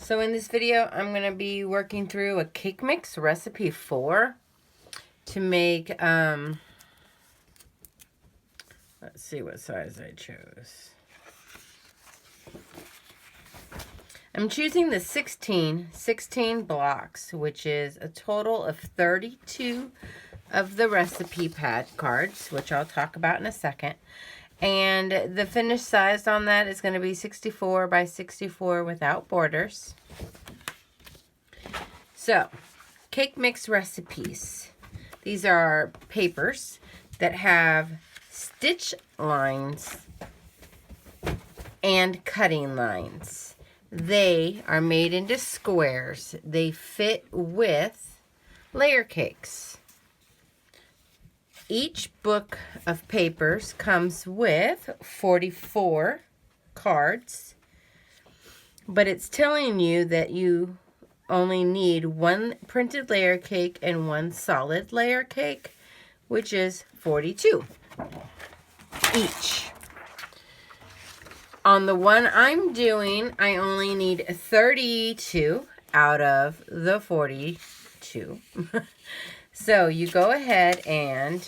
So in this video, I'm going to be working through a cake mix recipe 4 to make, let's see what size I chose. I'm choosing the 16 blocks, which is a total of 32 of the recipe pad cards, which I'll talk about in a second. And the finished size on that is going to be 64 by 64 without borders. So, cake mix recipes. These are papers that have stitch lines and cutting lines. They are made into squares. They fit with layer cakes. Each book of papers comes with 44 cards, but it's telling you that you only need one printed layer cake and one solid layer cake, which is 42 each. On the one I'm doing, I only need 32 out of the 42. So you go ahead and,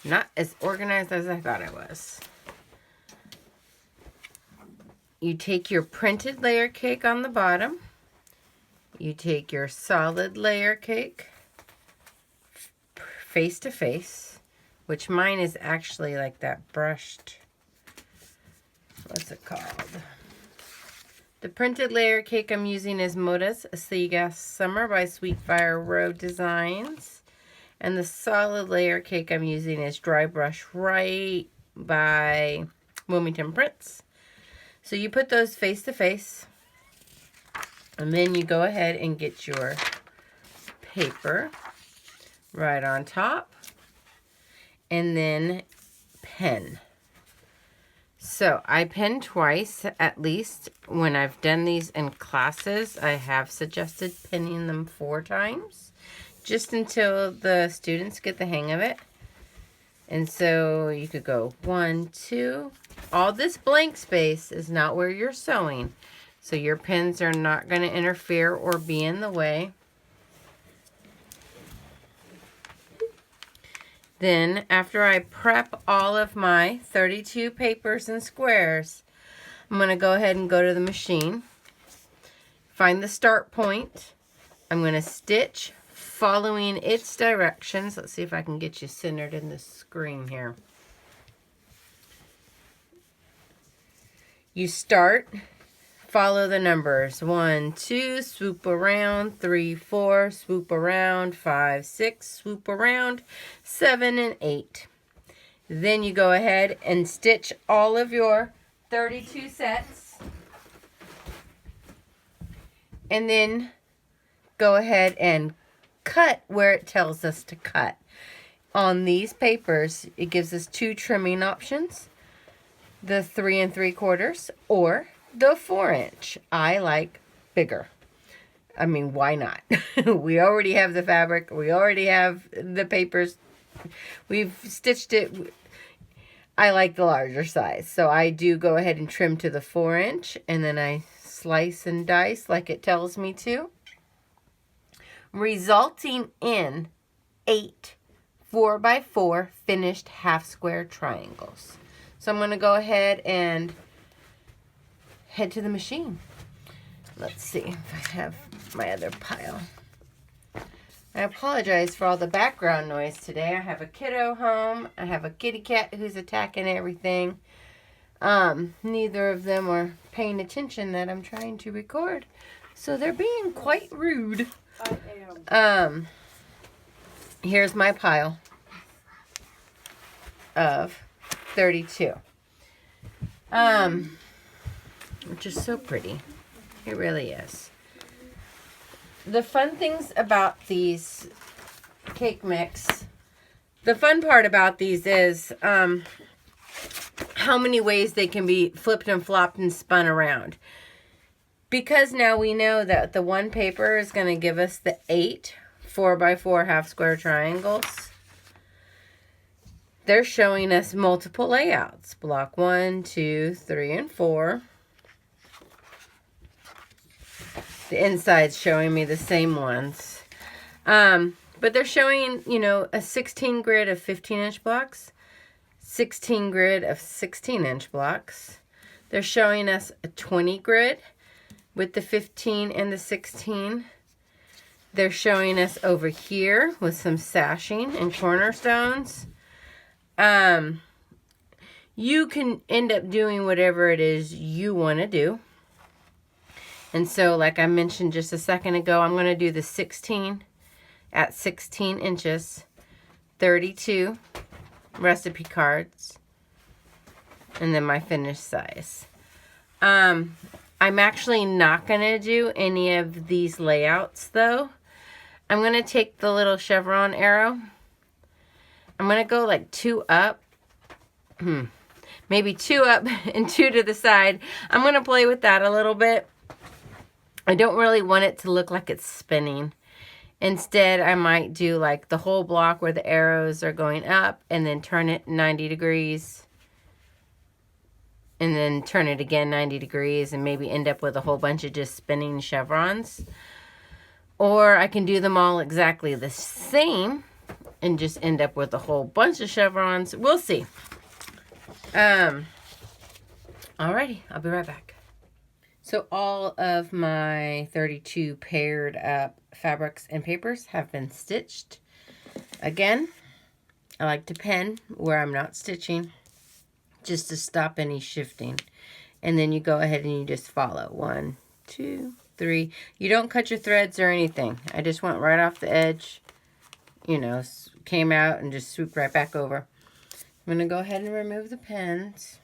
not as organized as I thought I was. You take your printed layer cake on the bottom. You take your solid layer cake face to face, which mine is actually like that brushed, what's it called? The printed layer cake I'm using is Moda's Sea Gas Summer by Sweetfire Road Designs. And the solid layer cake I'm using is Dry Brush Right by Wilmington Prints. So you put those face to face. And then you go ahead and get your paper right on top. And then pen. So I pen twice at least. When I've done these in classes, I have suggested penning them 4 times, just until the students get the hang of it. And so you could go 1, 2. All this blank space is not where you're sewing, so your pens are not going to interfere or be in the way. Then, after I prep all of my 32 papers and squares, I'm going to go ahead and go to the machine, find the start point. I'm going to stitch following its directions. Let's see if I can get you centered in the screen here. You start, follow the numbers. 1, 2, swoop around. 3, 4, swoop around. 5, 6, swoop around. 7 and 8. Then you go ahead and stitch all of your 32 sets. And then go ahead and cut where it tells us to cut. On these papers, it gives us 2 trimming options. The 3 3/4 or the 4-inch. I like bigger. I mean, why not? We already have the fabric. We already have the papers. We've stitched it. I like the larger size. So I do go ahead and trim to the 4-inch. And then I slice and dice like it tells me to. Resulting in 8 4x4 finished half square triangles. So I'm going to go ahead and head to the machine. Let's see if I have my other pile. I apologize for all the background noise today. I have a kiddo home. I have a kitty cat who's attacking everything. Neither of them are paying attention that I'm trying to record. So they're being quite rude. I am. Here's my pile of 32. Which is so pretty. It really is. The fun things about these cake mix, the fun part about these is how many ways they can be flipped and flopped and spun around. Because now we know that the one paper is going to give us the 8 4x4 half square triangles. They're showing us multiple layouts. Block 1, 2, 3, and 4. The inside's showing me the same ones. But they're showing, you know, a 16 grid of 15-inch blocks, 16 grid of 16-inch blocks. They're showing us a 20 grid with the 15 and the 16. They're showing us over here with some sashing and cornerstones. You can end up doing whatever it is you want to do. And so, like I mentioned just a second ago, I'm going to do the 16 at 16 inches, 32 recipe cards, and then my finished size. I'm actually not going to do any of these layouts, though. I'm going to take the little chevron arrow. I'm going to go like 2 up. Maybe 2 up and 2 to the side. I'm going to play with that a little bit. I don't really want it to look like it's spinning. Instead, I might do like the whole block where the arrows are going up and then turn it 90 degrees. And then turn it again 90 degrees and maybe end up with a whole bunch of just spinning chevrons. Or I can do them all exactly the same and just end up with a whole bunch of chevrons. We'll see. Alrighty, I'll be right back. So all of my 32 paired up fabrics and papers have been stitched. Again, I like to pen where I'm not stitching just to stop any shifting. And then you go ahead and you just follow. 1, 2, 3. You don't cut your threads or anything. I just went right off the edge, you know, came out and just swooped right back over. I'm going to go ahead and remove the pins.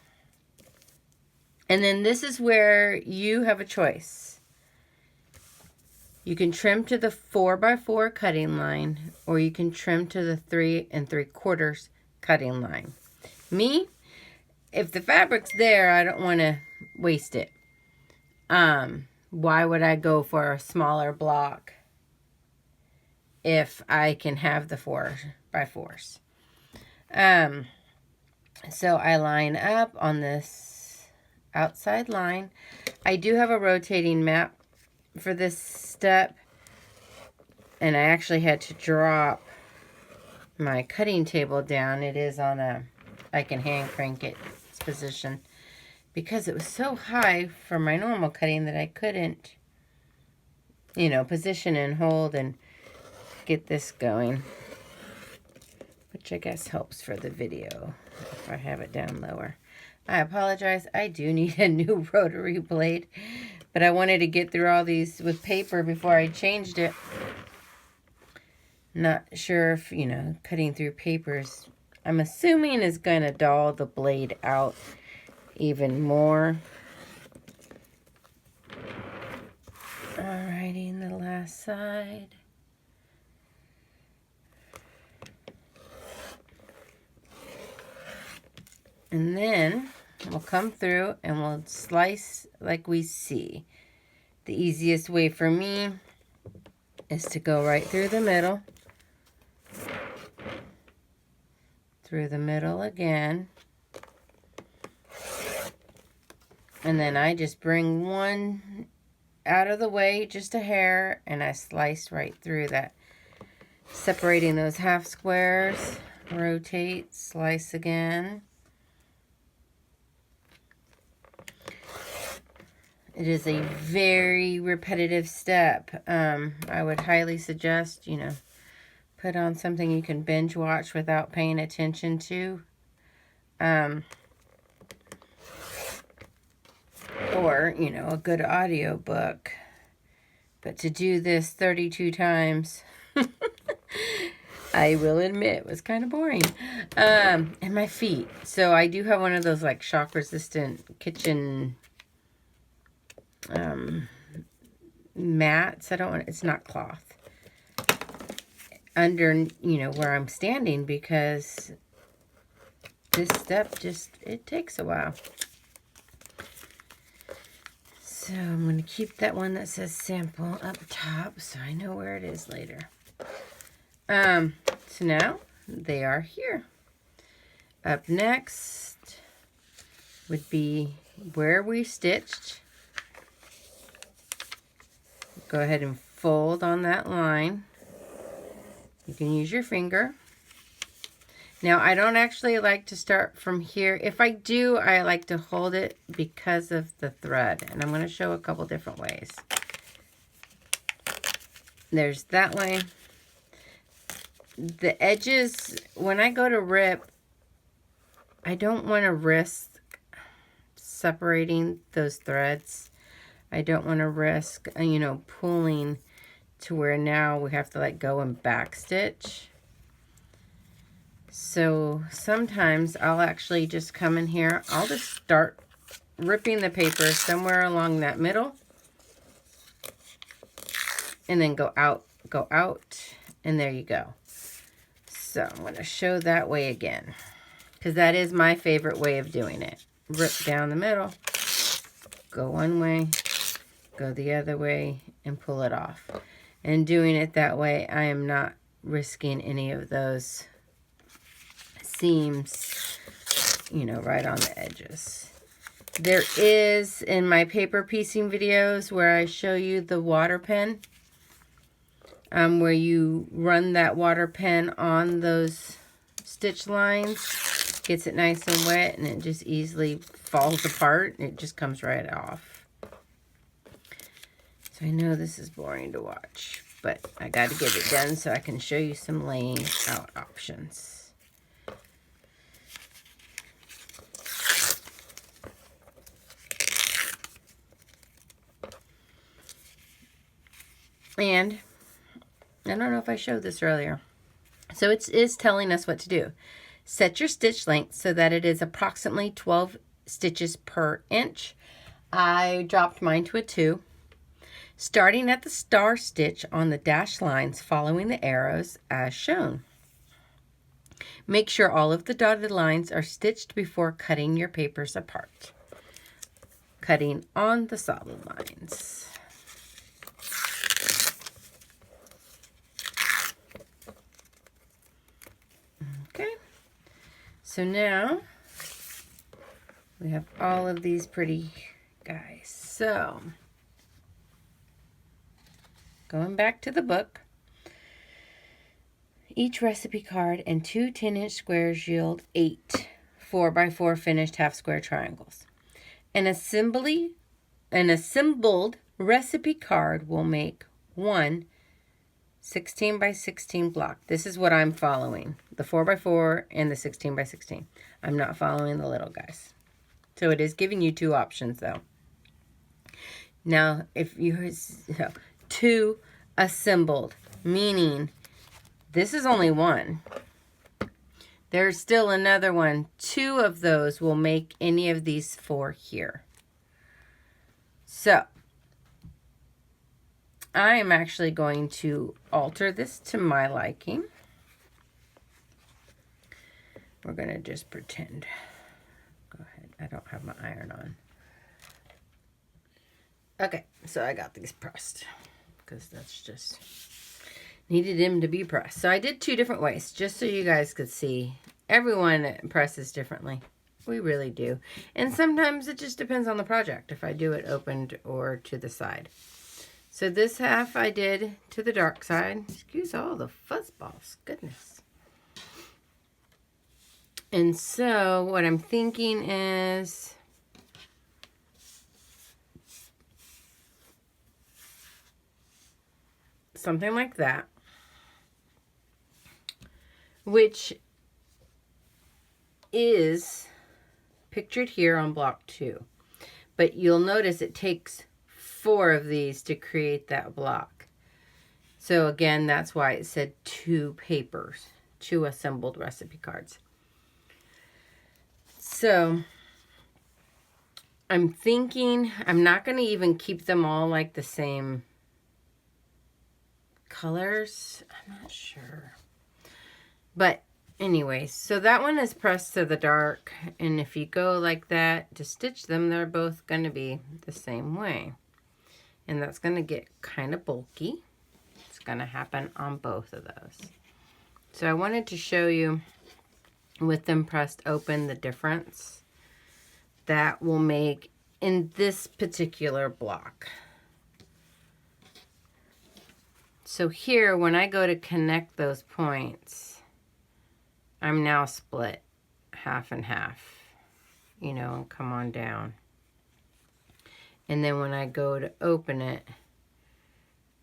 And then this is where you have a choice. You can trim to the 4x4 cutting line, or you can trim to the 3 3/4 cutting line. Me, if the fabric's there, I don't want to waste it. Why would I go for a smaller block if I can have the 4x4s? So I line up on this outside line. I do have a rotating map for this step, and I actually had to drop my cutting table down. It is on a, I can hand crank it position because it was so high for my normal cutting that I couldn't, you know, position and hold and get this going, which I guess helps for the video if I have it down lower. I apologize. I do need a new rotary blade, but I wanted to get through all these with paper before I changed it. Not sure if, you know, cutting through papers, I'm assuming is going to dull the blade out even more. Alrighty, and the last side. And then we'll come through and we'll slice like we see. The easiest way for me is to go right through the middle. Through the middle again. And then I just bring one out of the way, just a hair, and I slice right through that. Separating those half squares. Rotate, slice again. It is a very repetitive step. I would highly suggest, you know, put on something you can binge watch without paying attention to. Or, you know, a good audio book. But to do this 32 times, I will admit, was kind of boring. And my feet. So I do have one of those like shock resistant kitchen mats. It's not cloth. Under, you know, where I'm standing, because this step it takes a while. So I'm going to keep that one that says sample up top so I know where it is later. So now they are here. Up next would be where we stitched. go ahead and fold on that line. You can use your finger. Now, I don't actually like to start from here. If I do, I like to hold it because of the thread. And I'm going to show a couple different ways. There's that way. The edges, when I go to rip, I don't want to risk separating those threads. I don't want to risk, you know, pulling to where now we have to like go and back stitch. So sometimes I'll actually just come in here. I'll just start ripping the paper somewhere along that middle. And then go out, and there you go. So I'm going to show that way again, because that is my favorite way of doing it. Rip down the middle, go one way, go the other way, and pull it off. And doing it that way, I am not risking any of those seams, you know, right on the edges. There is, in my paper piecing videos, where I show you the water pen, where you run that water pen on those stitch lines, gets it nice and wet, and it just easily falls apart, and it just comes right off. So I know this is boring to watch, but I got to get it done so I can show you some laying out options. And I don't know if I showed this earlier. So it is telling us what to do. Set your stitch length so that it is approximately 12 stitches per inch. I dropped mine to a 2. Starting at the star stitch on the dashed lines following the arrows as shown. Make sure all of the dotted lines are stitched before cutting your papers apart. Cutting on the solid lines. Okay, so now we have all of these pretty guys. So, going back to the book, each recipe card and 2 10-inch squares yield 8 4x4 finished half square triangles. An assembled recipe card will make 1 16x16 block. This is what I'm following. The 4x4 and the 16x16. I'm not following the little guys. So it is giving you 2 options though. Now, if you 2 assembled, meaning this is only 1. There's still another one. 2 of those will make any of these 4 here. So I am actually going to alter this to my liking. We're going to just pretend. Go ahead. I don't have my iron on. Okay, so I got these pressed because that's just needed them to be pressed. So I did 2 different ways just so you guys could see. Everyone presses differently. We really do. And sometimes it just depends on the project if I do it opened or to the side. So this half I did to the dark side. Excuse all the fuzzballs. Goodness. And so what I'm thinking is something like that, which is pictured here on block 2. But you'll notice it takes 4 of these to create that block. So again, that's why it said 2 papers, 2 assembled recipe cards. So I'm thinking I'm not going to even keep them all like the same colors. I'm not sure. But anyway, so that one is pressed to the dark. And if you go like that to stitch them, they're both going to be the same way. And that's going to get kind of bulky. It's going to happen on both of those. So I wanted to show you with them pressed open the difference that will make in this particular block. So here, when I go to connect those points, I'm now split half and half, you know, and come on down. And then when I go to open it,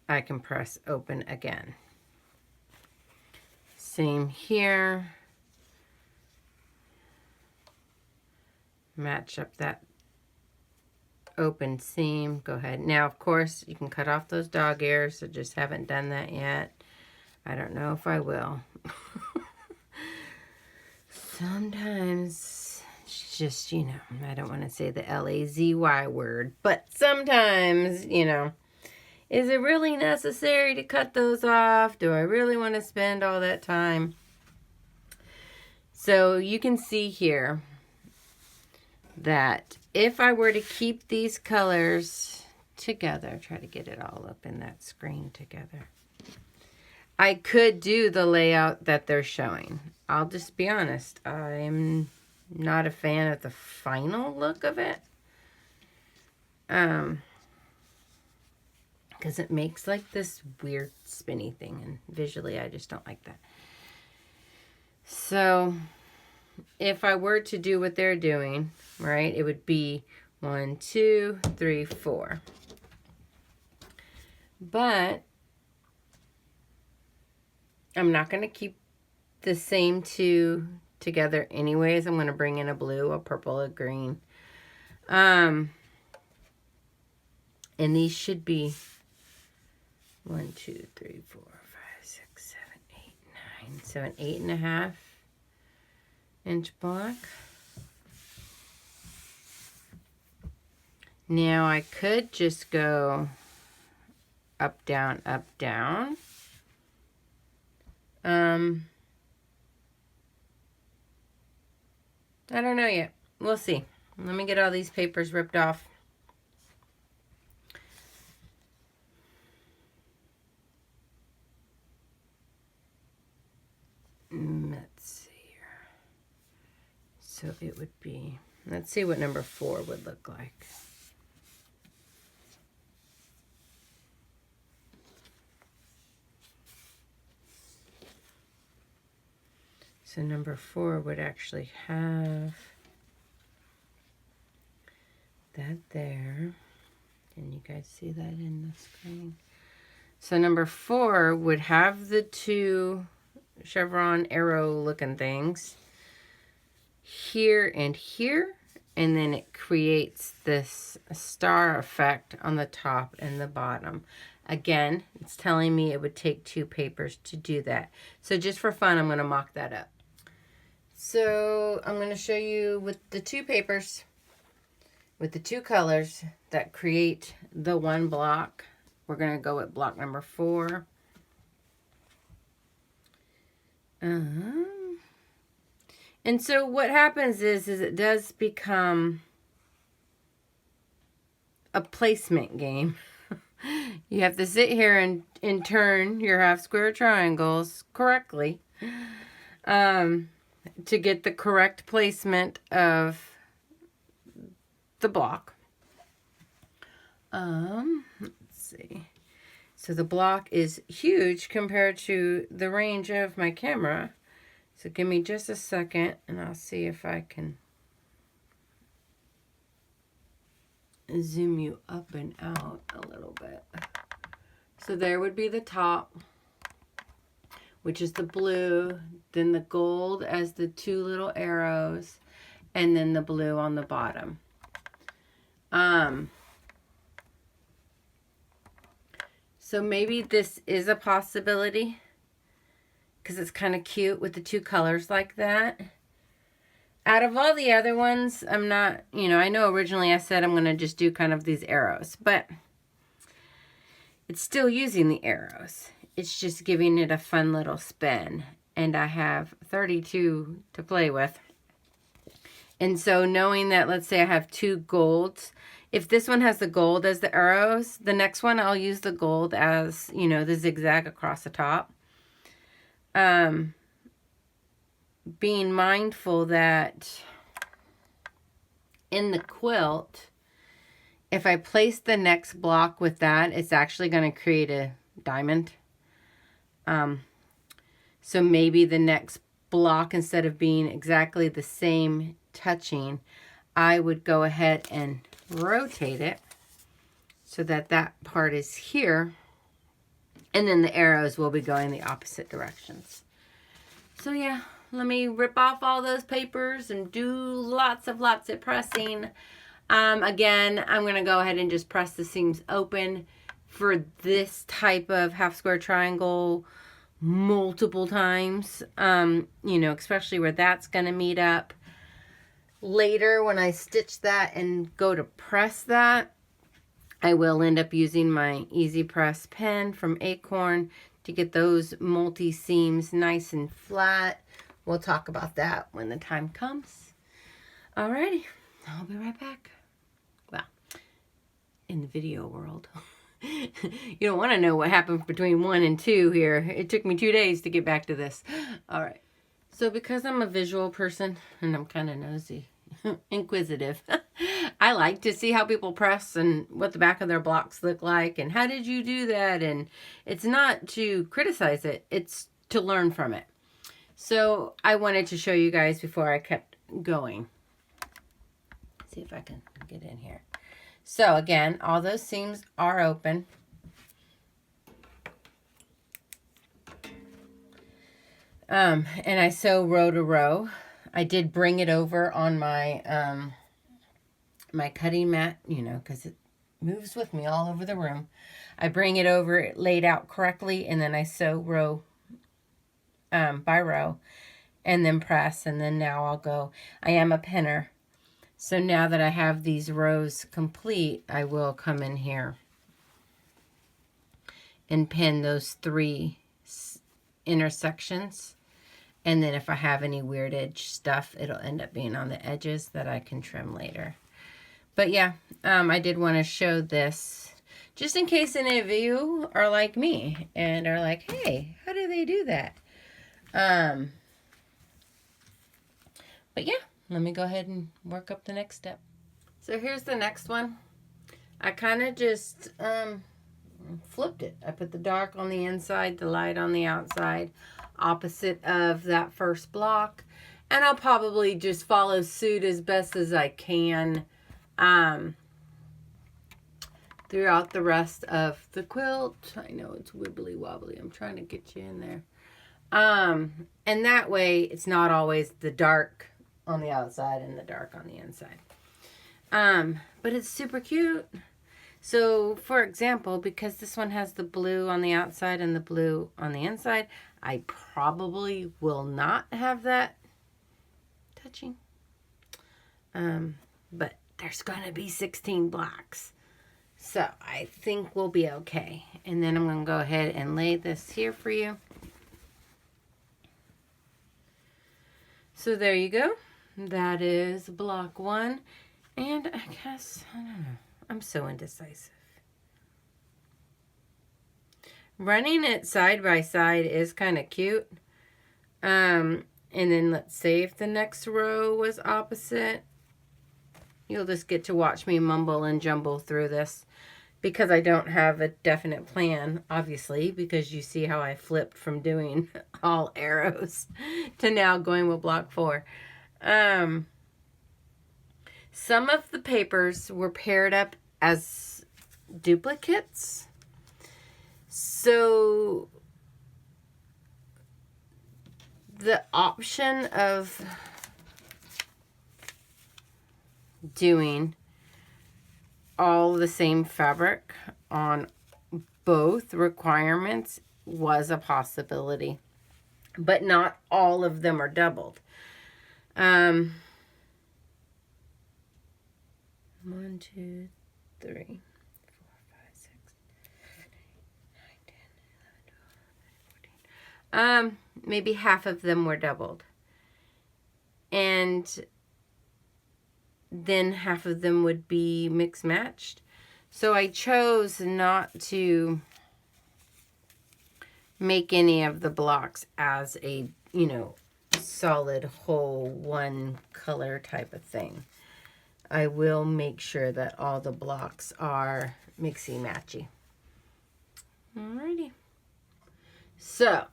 I can press open again. Same here. Match up that open seam. Go ahead. Now, of course, you can cut off those dog ears. I just haven't done that yet. I don't know if I will. Sometimes it's just, you know, I don't want to say the L-A-Z-Y word, but sometimes, you know, is it really necessary to cut those off? Do I really want to spend all that time? So you can see here that if I were to keep these colors together, try to get it all up in that screen together, I could do the layout that they're showing. I'll just be honest, I'm not a fan of the final look of it. Because it makes like this weird spinny thing, and visually I just don't like that. So if I were to do what they're doing, right, it would be 1, 2, 3, 4. But I'm not going to keep the same two together anyways. I'm going to bring in a blue, a purple, a green. And these should be 1, 2, 3, 4, 5, 6, 7, 8, 9. So an 8.5 inch block. Now I could just go up, down, up, down. I don't know yet. We'll see. Let me get all these papers ripped off. Let's see here. So it would be, let's see what number 4 would look like. So number 4 would actually have that there. Can you guys see that in the screen? So number 4 would have the 2 chevron arrow looking things here and here, and then it creates this star effect on the top and the bottom. Again, it's telling me it would take 2 papers to do that. So just for fun, I'm going to mock that up. So I'm going to show you with the 2 papers, with the 2 colors that create the 1 block. We're going to go with block number 4. And so what happens is it does become a placement game. You have to sit here and turn your half square triangles correctly to get the correct placement of the block. Let's see. So the block is huge compared to the range of my camera. So give me just a second and I'll see if I can zoom you up and out a little bit. So there would be the top, which is the blue, then the gold as the 2 little arrows, and then the blue on the bottom. So maybe this is a possibility because it's kind of cute with the 2 colors like that. Out of all the other ones, I'm not, you know, I know originally I said I'm going to just do kind of these arrows, but it's still using the arrows. It's just giving it a fun little spin. And I have 32 to play with. And so knowing that, let's say I have 2 golds. If this one has the gold as the arrows, the next one I'll use the gold as, you know, the zigzag across the top. Being mindful that in the quilt, if I place the next block with that, it's actually going to create a diamond. So maybe the next block, instead of being exactly the same touching, I would go ahead and rotate it so that that part is here. And then the arrows will be going the opposite directions. So yeah, let me rip off all those papers and do lots of pressing. Again, I'm going to go ahead and just press the seams open for this type of half square triangle multiple times, you know, especially where that's going to meet up. Later, when I stitch that and go to press that, I will end up using my Easy Press pen from Acorn to get those multi-seams nice and flat. We'll talk about that when the time comes. Alrighty, I'll be right back. Well, in the video world. You don't want to know what happened between 1 and 2 here. It took me 2 days to get back to this. All right. So because I'm a visual person and I'm kind of nosy, inquisitive, I like to see how people press and what the back of their blocks look like and how did you do that? And it's not to criticize it. It's to learn from it. So I wanted to show you guys before I kept going. Let's see if I can get in here. So again, all those seams are open. And I sew row to row. I did bring it over on my my cutting mat, you know, because it moves with me all over the room. I bring it over, laid out correctly, and then I sew row by row, and then press, and then now I'll go. I am a pinner. So now that I have these rows complete, I will come in here and pin those 3 intersections. And then if I have any weird edge stuff, it'll end up being on the edges that I can trim later. But yeah, I did want to show this just in case any of you are like me and are like, hey, how do they do that? But yeah. Let me go ahead and work up the next step. So here's the next one. I kind of just flipped it. I put the dark on the inside, the light on the outside, opposite of that first block. And I'll probably just follow suit as best as I can throughout the rest of the quilt. I know it's wibbly wobbly. I'm trying to get you in there. And that way it's not always the dark on the outside and the dark on the inside. But it's super cute. So for example, because this one has the blue on the outside and the blue on the inside, I probably will not have that touching. But there's gonna be 16 blocks. So I think we'll be okay. And then I'm gonna go ahead and lay this here for you. So there you go. That is block 1. And I guess, I don't know, I'm so indecisive. Running it side by side is kind of cute. And then let's say if the next row was opposite. You'll just get to watch me mumble and jumble through this. Because I don't have a definite plan, obviously, because you see how I flipped from doing all arrows to now going with block 4. Some of the papers were paired up as duplicates. So the option of doing all the same fabric on both requirements was a possibility, but not all of them are doubled. 1, 2, 3, 4, 5, 6, 7, 8, 9, 10, 11, 12, 13, 14. Maybe half of them were doubled. And then half of them would be mixed matched. So I chose not to make any of the blocks as a, you know, solid whole one color type of thing. I will make sure that all the blocks are mixy matchy. Alrighty. So,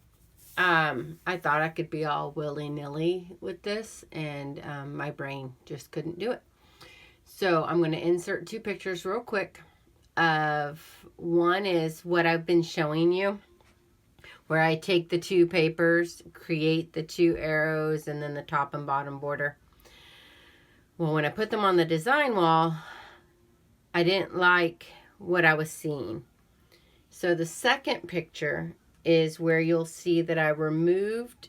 I thought I could be all willy-nilly with this, and my brain just couldn't do it. So I'm going to insert 2 pictures real quick. One is what I've been showing you, where I take the 2 papers, create the 2 arrows, and then the top and bottom border. Well, when I put them on the design wall, I didn't like what I was seeing. So the second picture is where you'll see that I removed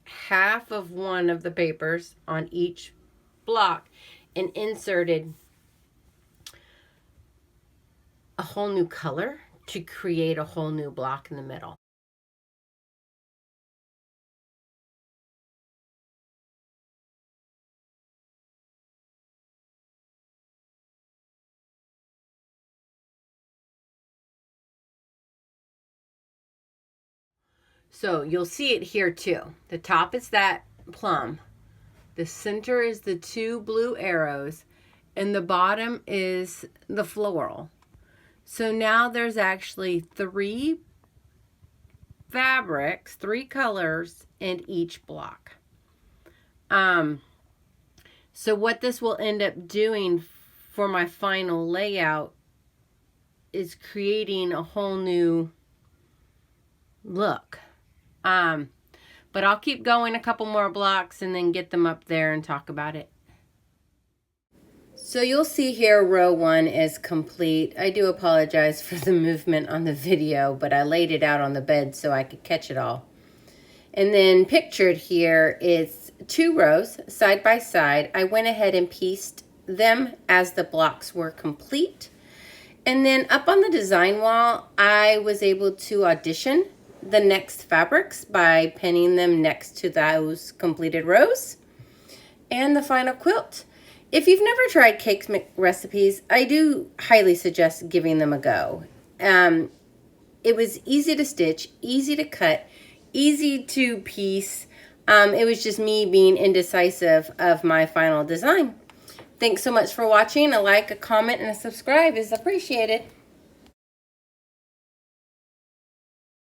half of one of the papers on each block and inserted a whole new color to create a whole new block in the middle. So you'll see it here too. The top is that plum. The center is the 2 blue arrows, and the bottom is the floral. So now there's actually 3 fabrics, 3 colors in each block. So what this will end up doing for my final layout is creating a whole new look. But I'll keep going a couple more blocks and then get them up there and talk about it. So you'll see here row 1 is complete. I do apologize for the movement on the video, but I laid it out on the bed so I could catch it all. And then pictured here is 2 rows side by side. I went ahead and pieced them as the blocks were complete. And then up on the design wall, I was able to audition the next fabrics by pinning them next to those completed rows and the final quilt. If you've never tried cake recipes, I do highly suggest giving them a go. It was easy to stitch, easy to cut, easy to piece. It was just me being indecisive of my final design. Thanks so much for watching. A like, a comment, and a subscribe is appreciated.